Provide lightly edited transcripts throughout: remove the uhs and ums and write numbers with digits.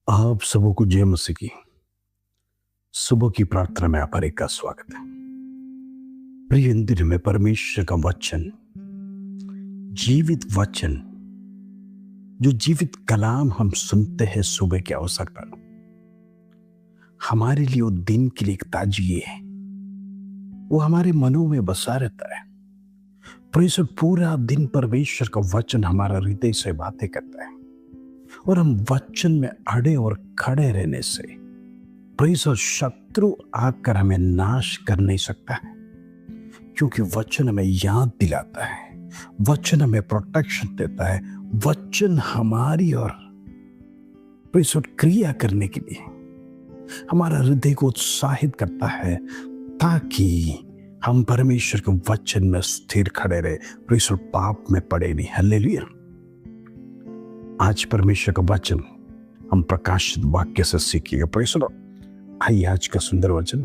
आप सबों को जय मसीह की सुबह की प्रार्थना में आप हर एक का स्वागत है। प्रिय इन दिनों में परमेश्वर का वचन, जीवित वचन, जो जीवित कलाम हम सुनते हैं सुबह के अवसर पर, हमारे लिए वो दिन के लिए एक ताजगी है। वो हमारे मनों में बसा रहता है। परमेश्वर पूरा दिन परमेश्वर का वचन हमारा हृदय से बातें करता है और हम वचन में अड़े और खड़े रहने से परमेश्वर शत्रु आकर हमें नाश कर नहीं सकता है, क्योंकि वचन हमें याद दिलाता है, वचन हमें प्रोटेक्शन देता है, वचन हमारी और परमेश्वर क्रिया करने के लिए हमारा हृदय को उत्साहित करता है, ताकि हम परमेश्वर के वचन में स्थिर खड़े रहे, परमेश्वर पाप में पड़े नहीं। हालेलुया। आज परमेश्वर का वचन हम प्रकाशित वाक्य से सीखेंगे। परमेश्वर, आइए आज का सुंदर वचन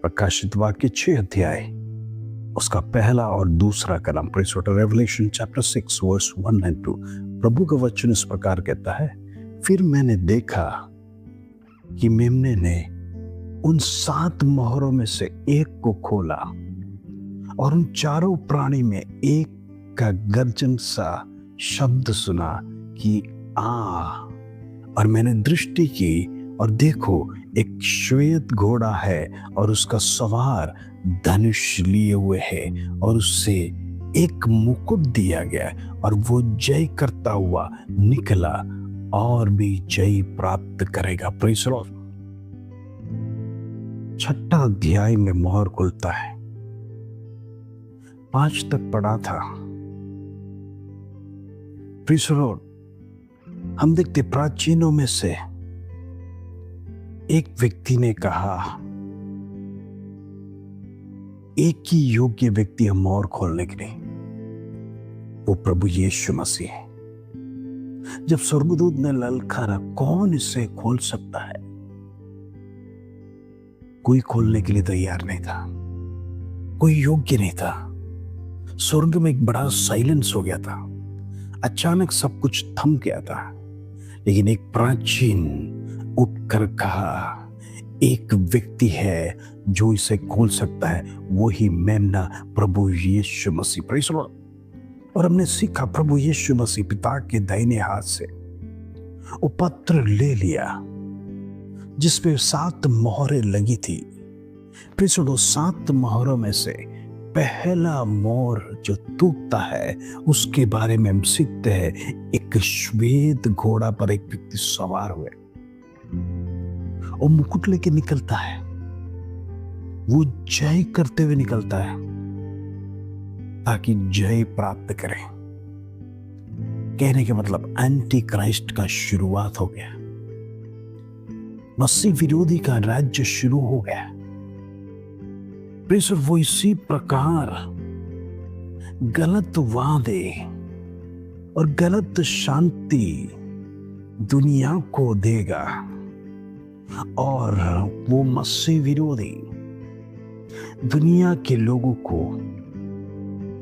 प्रकाशित वाक्य 6 अध्याय उसका पहला और दूसरा कलम, रेवलेशन चैप्टर 6 वर्स 1 and 2। प्रभु का वचन इस प्रकार कहता है, फिर मैंने देखा कि मेमने ने उन 7 मोहरों में से एक को खोला और उन चारों प्राणी में एक का गर्जन सा शब्द सुना कि आ। और मैंने दृष्टि की और देखो, एक श्वेत घोड़ा है और उसका सवार धनुष लिए हुए है और उससे एक मुकुट दिया गया और वो जय करता हुआ निकला और भी जय प्राप्त करेगा। Praise the Lord. 6 अध्याय में मोहर खुलता है। 5 तक पढ़ा था। Praise the Lord. हम देखते प्राचीनों में से एक व्यक्ति ने कहा, एक ही योग्य व्यक्ति है मोहर खोलने के लिए, वो प्रभु यीशु मसीह है। जब स्वर्गदूत ने ललकारा, कौन इसे खोल सकता है? कोई खोलने के लिए तैयार नहीं था, कोई योग्य नहीं था। स्वर्ग में एक बड़ा साइलेंस हो गया था। अचानक सब कुछ थम गया था, लेकिन एक प्राचीन उठकर कहा, एक व्यक्ति है जो इसे खोल सकता है, वही मेमना प्रभु Yeshu Masih. Praise the Lord. और हमने सीखा, प्रभु यीशु मसीह पिता के दाहिने हाथ से वो पत्र ले लिया जिसपे 7 मोहरें लगी थी। Praise the Lord. 7 मोहरों में से पहला मोहर जो टूटता है, उसके बारे में हम सीखते हैं, एक श्वेत घोड़ा पर एक व्यक्ति सवार हुए और मुकुट लेके निकलता है। वो जय करते हुए निकलता है ताकि जय प्राप्त करें। कहने के मतलब एंटी क्राइस्ट का शुरुआत हो गया, मसीह विरोधी का राज्य शुरू हो गया। प्रेषर वो इसी प्रकार गलत वादे और गलत शांति दुनिया को देगा और वो मसीह विरोधी दुनिया के लोगों को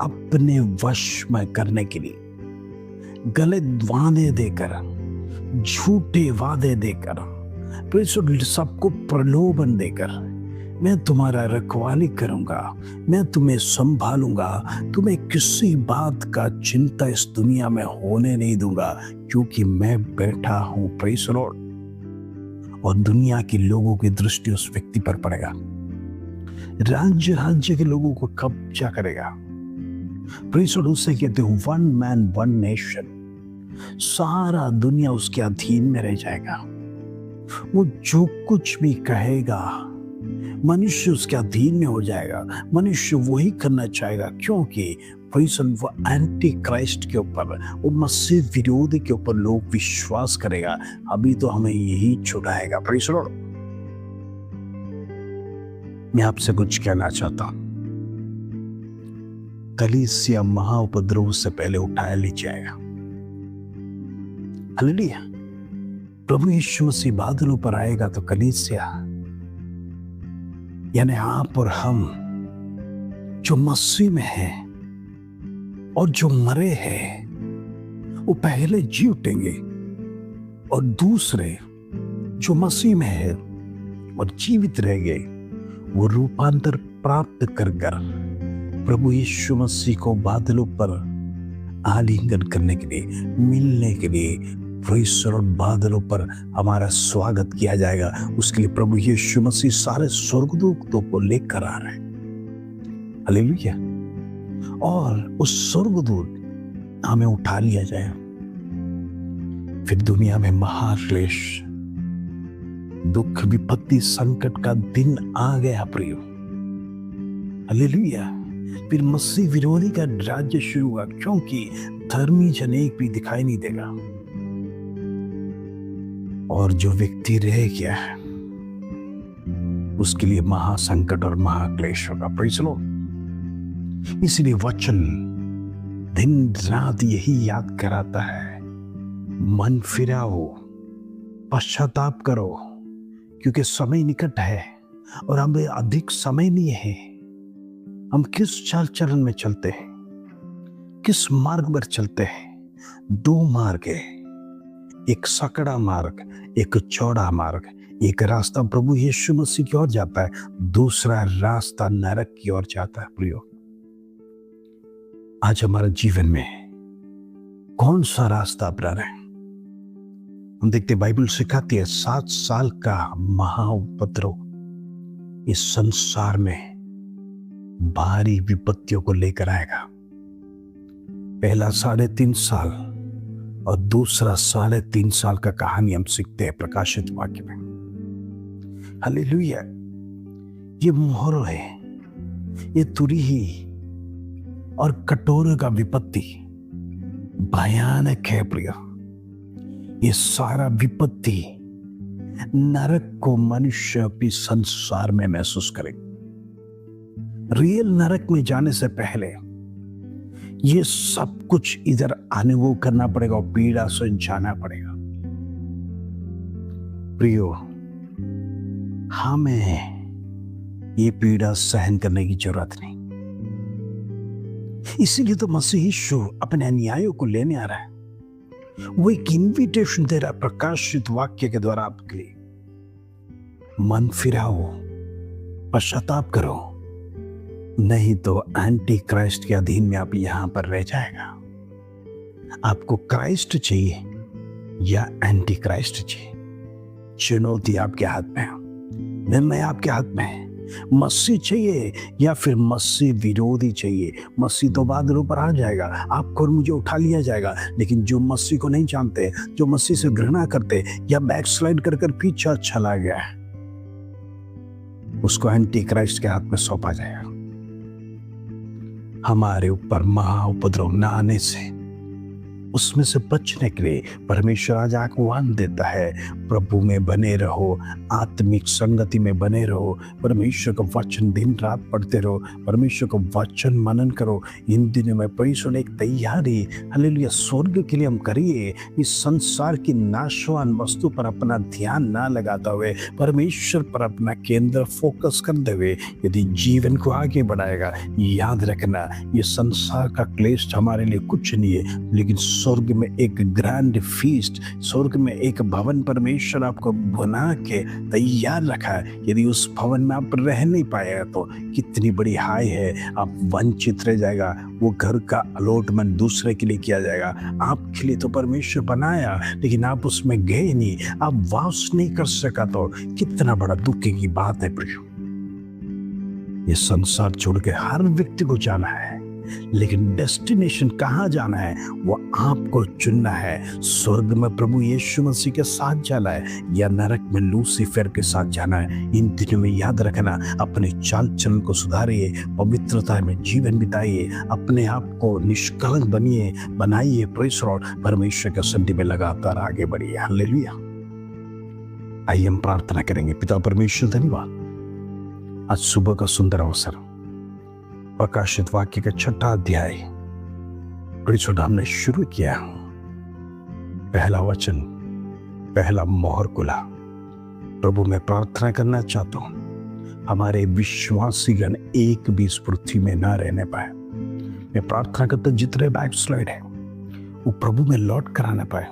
अपने वश में करने के लिए गलत वादे देकर, झूठे वादे देकर, सबको प्रलोभन देकर, मैं तुम्हारा रखवाली करूंगा, मैं तुम्हें संभालूंगा, तुम्हें किसी बात का चिंता इस दुनिया में होने नहीं दूंगा, क्योंकि मैं बैठा हूं। Praise the Lord. और दुनिया के लोगों की दृष्टि उस व्यक्ति पर पड़ेगा। राज्य के लोगों को कब्जा करेगा। Praise the Lord. उसे कहते हैं वन मैन वन नेशन। सारा दुनिया उसके अधीन में रह जाएगा। वो जो कुछ भी कहेगा, मनुष्य उसके अधीन में हो जाएगा। मनुष्य वही करना चाहेगा, क्योंकि वो एंटी क्राइस्ट के ऊपर, वो मसीह विरोधी के ऊपर लोग विश्वास करेगा। अभी तो हमें यही छुड़ाएगा। Praise the Lord. मैं आपसे कुछ कहना चाहता हूं। कलीसिया महाउपद्रव से पहले उठाया ले जाएगा। हालेलुया। प्रभु यीशु मसीह बादलों पर आएगा तो कलीसिया, यानी आप और हम जो मसीह में हैं और जो मरे हैं, वो पहले जी उठेंगे और दूसरे जो मसीह में है और जीवित रह गए, वो रूपांतर प्राप्त कर प्रभु यीशु मसीह को बादलों पर आलिंगन करने के लिए, मिलने के लिए, और बादलों पर हमारा स्वागत किया जाएगा। उसके लिए प्रभु यीशु मसीह सारे स्वर्गदूतों को लेकर आ रहे हैं। हालेलुया। और उस स्वर्गदूत हमें उठा लिया जाए। फिर दुनिया में महाक्लेश, दुख, विपत्ति, संकट का दिन आ गया प्रियो। हालेलुया। फिर मसीह विरोधी का राज्य शुरू हुआ, क्योंकि धर्मी जन एक भी दिखाई नहीं देगा। और जो व्यक्ति रह गया है उसके लिए महासंकट और महाक्लेश होगा। Praise the Lord. इसलिए वचन दिन रात यही याद कराता है, मन फिराओ, पश्चाताप करो, क्योंकि समय निकट है और हमें अधिक समय नहीं है। हम किस चाल चलन में चलते हैं, किस मार्ग पर चलते हैं? दो मार्ग है, एक सकड़ा मार्ग, एक चौड़ा मार्ग। एक रास्ता प्रभु यीशु मसीह की ओर जाता है, दूसरा रास्ता नरक की ओर जाता है। प्रियो, आज हमारे जीवन में कौन सा रास्ता अपना रहे? हम देखते बाइबल सिखाती है 7 साल का महाउपद्रव इस संसार में भारी विपत्तियों को लेकर आएगा। पहला 3.5 साल और दूसरा 3.5 साल का कहानी हम सीखते हैं प्रकाशित वाक्य में। हालेलुया। ये मोहर है, ये तुरही और कटोरे का विपत्ति भयानक है प्रिय। ये सारा विपत्ति नरक को मनुष्य अपनी संसार में महसूस करे। रियल नरक में जाने से पहले ये सब कुछ इधर अनुभव करना पड़ेगा और पीड़ा से जाना पड़ेगा। प्रियो, हमें ये पीड़ा सहन करने की जरूरत नहीं। इसीलिए तो मसीह यीशु अपने अनुयायियों को लेने आ रहा है। वो एक इन्विटेशन दे रहा है प्रकाशित वाक्य के द्वारा आपके लिए। मन फिराओ, पश्चाताप करो, नहीं तो एंटी क्राइस्ट के अधीन में आप यहां पर रह जाएगा। आपको क्राइस्ट चाहिए या एंटी क्राइस्ट चाहिए? चुनौती आपके हाथ में है, निर्णय आपके हाथ में है। मसीह चाहिए या फिर मसीह विरोधी चाहिए? मसीह तो बादलों पर आ जाएगा, आपको और मुझे उठा लिया जाएगा। लेकिन जो मसीह को नहीं जानते, जो मसीह से घृणा करते या बैकस्लाइड कर कर पीछे चला गया, उसको एंटी क्राइस्ट के हाथ में सौंपा जाएगा। हमारे ऊपर महाउपद्रव न आने से, उसमें से बचने के लिए परमेश्वर आज आह्वान देता है, प्रभु में बने रहो, आत्मिक संगति में बने रहो, परमेश्वर का वचन दिन रात पढ़ते रहो, परमेश्वर का वचन मनन करो। इन दिनों में परमेश्वर ने एक तैयारी, हालेलुया, स्वर्ग के लिए हम करिए। इस संसार की नाशवान वस्तु पर अपना ध्यान ना लगाता हुए परमेश्वर पर अपना केंद्र फोकस करते हुए यदि जीवन को आगे बढ़ाएगा, याद रखना ये संसार का क्लेश हमारे लिए कुछ नहीं है, लेकिन स्वर्ग में एक ग्रैंड फीस्ट, स्वर्ग में एक भवन परमेश्वर आपको बना के तैयार रखा है। यदि उस भवन में आप रह नहीं पाएगा तो कितनी बड़ी हाय है, आप वंचित रह जाएगा। वो घर का अलॉटमेंट दूसरे के लिए किया जाएगा। आपके लिए तो परमेश्वर बनाया, लेकिन आप उसमें गए नहीं, आप वास नहीं कर सका, तो कितना बड़ा दुख की बात है प्रियो। ये संसार छोड़ के हर व्यक्ति को जाना है, लेकिन डेस्टिनेशन कहाँ जाना है वो आपको चुनना है। स्वर्ग में प्रभु यीशु मसीह के साथ जाना है या नरक में लूसीफर के साथ जाना है। इन दिनों में याद रखना, अपने चाल चलन को सुधारिए, पवित्रता में जीवन बिताइए, अपने आप को निष्कलंक बनाइए, परमेश्वर के सन्निधि में लगातार आगे बढ़िए। हालेलुया। आइए हम प्रार्थना करेंगे। पिता परमेश्वर, धन्यवाद आज सुबह का सुंदर अवसर, प्रकाशित वाक्य का 6ठा अध्याय हमने शुरू किया। पहला वचन, पहला मोहर खुला। प्रभु मैं प्रार्थना करना चाहता हूं हमारे विश्वासीगण एक भी इस पृथ्वी में ना रहने पाए। मैं प्रार्थना करता जितने बैकस्लाइड है वो प्रभु में लौट कर आने पाए,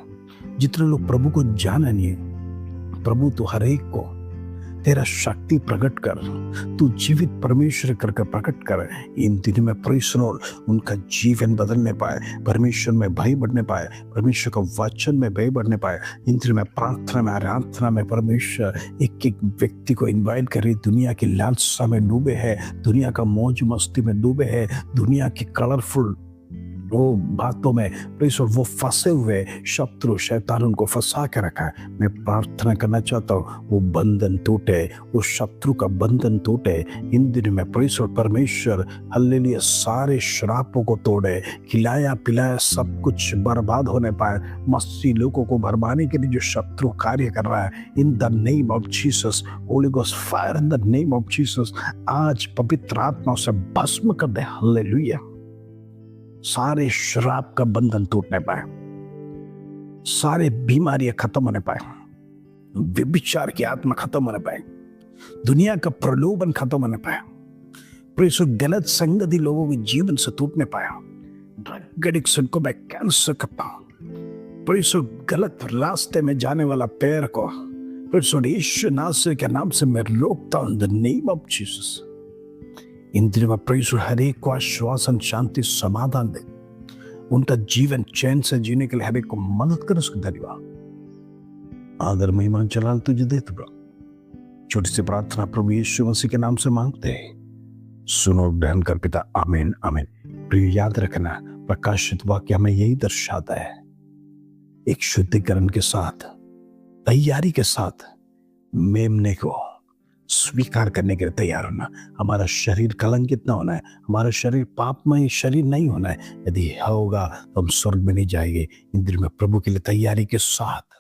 जितने लोग प्रभु को जाना नहीं है, प्रभु तो हर एक को तेरा शक्ति प्रकट कर, तू जीवित परमेश्वर करके प्रकट कर। इन दिनों में परमेश्वर उनका जीवन बदलने पाए, परमेश्वर में भय बढ़ने पाए, परमेश्वर का वचन में भय बढ़ने पाए। इन दिनों में प्रार्थना में, आराधना में परमेश्वर एक एक व्यक्ति को इन्वाइट करे। दुनिया की लालसा में डूबे है, दुनिया का मौज मस्ती में डूबे है, दुनिया की कलरफुल वो बातों में परमेश्वर वो फंसे हुए शत्रु शैतान उनको फंसा के रखा है। मैं प्रार्थना करना चाहता हूँ वो बंधन टूटे, वो शत्रु का बंधन टूटे। इन दिनों में परमेश्वर हल्लेलुया सारे श्रापों को तोड़े, खिलाया पिलाया सब कुछ बर्बाद होने पाए। मसीह लोगों को भरमाने के लिए जो शत्रु कार्य कर रहा है, इन the name of Jesus, Holi ghost fire in the name of Jesus, आज पवित्र आत्मा से भस्म कर दे। हल्लेलुया सारे श्राप का बंधन टूटने पाए, सारे बीमारियां खत्म होने पाए, व्यभिचार की आत्मा खत्म होने पाए, दुनिया का प्रलोभन खत्म होने पाया, परमेश्वर गलत संगति लोगों के जीवन से टूटने पाया। ड्रग एडिक्शन को मैं कैंसर करता हूं, परमेश्वर गलत रास्ते में जाने वाला पैर को परमेश्वर यीशु नासरी के नाम से मैं रोकता हूं, in the name of Jesus. इन दिनों में परमेश्वर हर एक को आश्वासन, शांति, समाधान दे, उनका जीवन चैन से जीने के लिए हर एक को मदद कर। उसको धन्यवाद, आदर, महिमा, जलाल तुझे देते प्रभु। छोटी सी प्रार्थना प्रभु यीशु मसीह के नाम से मांगते हैं, सुनो ग्रहण कर पिता, आमीन आमीन। प्रिय याद रखना, प्रकाशित वाक्य हमें यही दर्शाता है, एक शुद्धिकरण के साथ, तैयारी के साथ मेमने को स्वीकार करने के लिए तैयार होना। हमारा शरीर कलंकित ना होना है, हमारा शरीर पापमय शरीर नहीं होना है। यदि होगा तो हम स्वर्ग में नहीं जाएंगे। इन दिनों में प्रभु के लिए तैयारी के साथ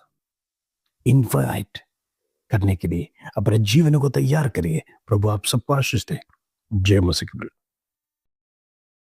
इनवाइट करने के लिए अपने जीवन को तैयार करिए। प्रभु आप सबको आशीष दे। जय मसीह।